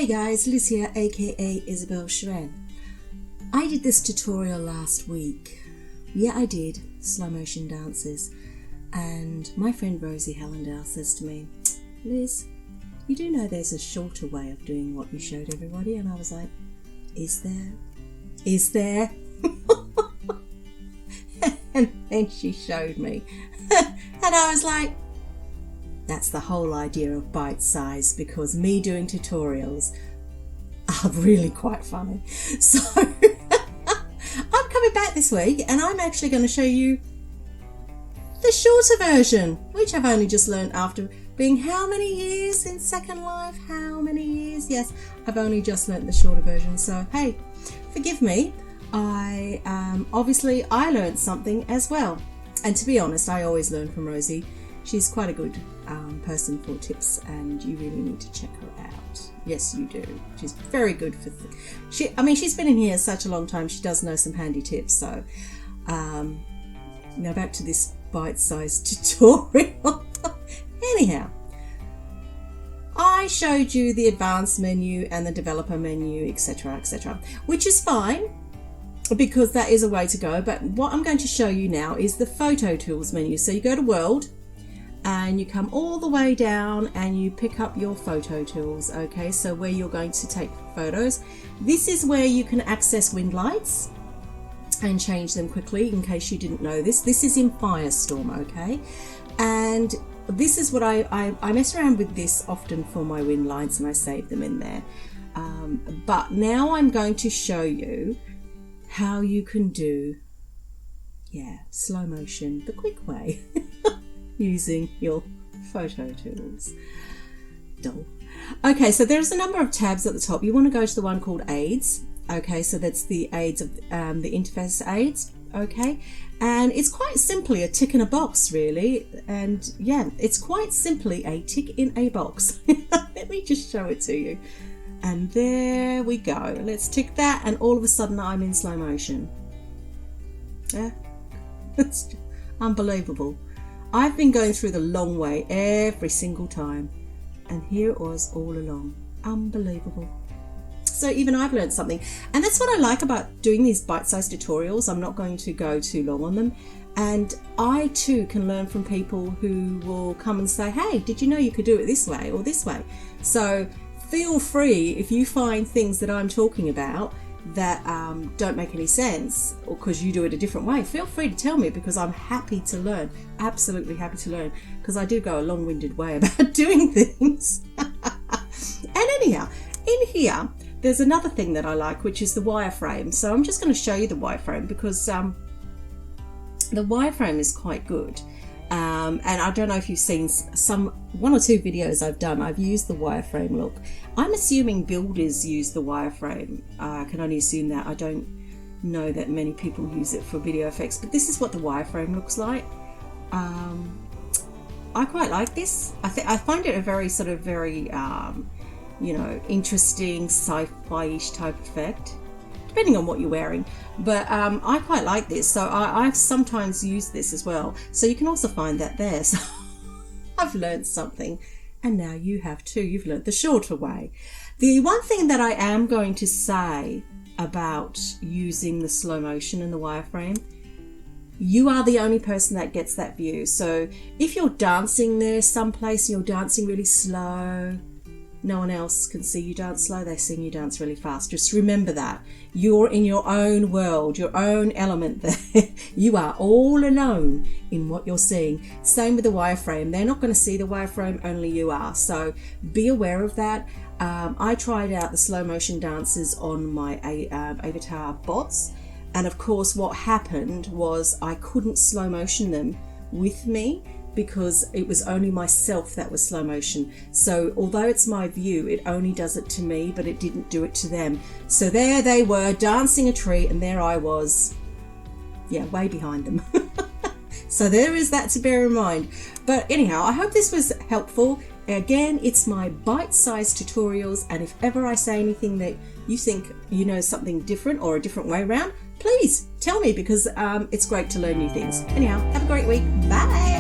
guys, Liz here, aka Isabelle Cheren. I did this tutorial last week. Yeah, I did, slow motion dances. And my friend Rosie Hellendale says to me, Liz, you do know there's a shorter way of doing what you showed everybody? And I was like, is there? Is there? And then she showed me. And I was like, that's the whole idea of bite size, because me doing tutorials are really quite funny. So I'm coming back this week and I'm actually going to show you the shorter version, which I've only just learned after being how many years in Second Life? How many years? Yes, I've only just learned the shorter version. So hey, forgive me. Obviously I learned something as well. And to be honest, I always learn from Rosie. She's quite a good person for tips, and you really need to check her out. Yes, you do. She's very good for. She's been in here such a long time. She does know some handy tips. So, now back to this bite-sized tutorial. Anyhow, I showed you the advanced menu and the developer menu, etc., etc., which is fine, because that is a way to go. But what I'm going to show you now is the photo tools menu. So you go to world and you come all the way down and you pick up your photo tools. Okay, so where you're going to take photos, this is where you can access wind lights and change them quickly, in case you didn't know this. This is in Firestorm, okay? And this is what I mess around with this often for my wind lights, and I save them in there. But now I'm going to show you how you can do, slow motion the quick way using your photo tools. Dull. Okay, so there's a number of tabs at the top. You want to go to the one called aids. Okay, so that's the aids of the interface aids. Okay, and it's quite simply a tick in a box, really. And yeah, it's quite simply a tick in a box. Let me just show it to you. And there we go. Let's tick that, and all of a sudden I'm in slow motion. Yeah, it's unbelievable. I've been going through the long way every single time, and here it was all along. Unbelievable. So even I've learned something, and that's what I like about doing these bite-sized tutorials. I'm not going to go too long on them, and I too can learn from people who will come and say, hey, did you know you could do it this way or this way? So feel free, if you find things that I'm talking about that don't make any sense, or because you do it a different way, feel free to tell me, because I'm happy to learn, absolutely happy to learn, because I do go a long-winded way about doing things. And anyhow, in here there's another thing that I like, which is the wireframe. So I'm just going to show you the wireframe, because the wireframe is quite good. And I don't know if you've seen one or two videos I've done. I've used the wireframe look. I'm assuming builders use the wireframe. I can only assume that. I don't know that many people use it for video effects, but this is what the wireframe looks like. I quite like this. I find it a very interesting sci-fi-ish type effect, depending on what you're wearing. But I quite like this, so I've sometimes used this as well. So you can also find that there. So I've learned something, and now you have too. You've learned the shorter way. The one thing that I am going to say about using the slow motion and the wireframe, you are the only person that gets that view. So if you're dancing there someplace, you're dancing really slow, no one else can see you dance slow. They're seeing you dance really fast. Just remember that. You're in your own world, your own element there. You are all alone in what you're seeing. Same with the wireframe. They're not going to see the wireframe, only you are. So be aware of that. I tried out the slow motion dances on my avatar bots. And of course, what happened was I couldn't slow motion them with me, because it was only myself that was slow motion. So although it's my view, it only does it to me, but it didn't do it to them. So there they were dancing a tree, and there I was, way behind them. So there is that to bear in mind. But anyhow, I hope this was helpful. Again, it's my bite-sized tutorials, and if ever I say anything that you think you know something different or a different way around, please tell me, because it's great to learn new things. Anyhow, have a great week. Bye.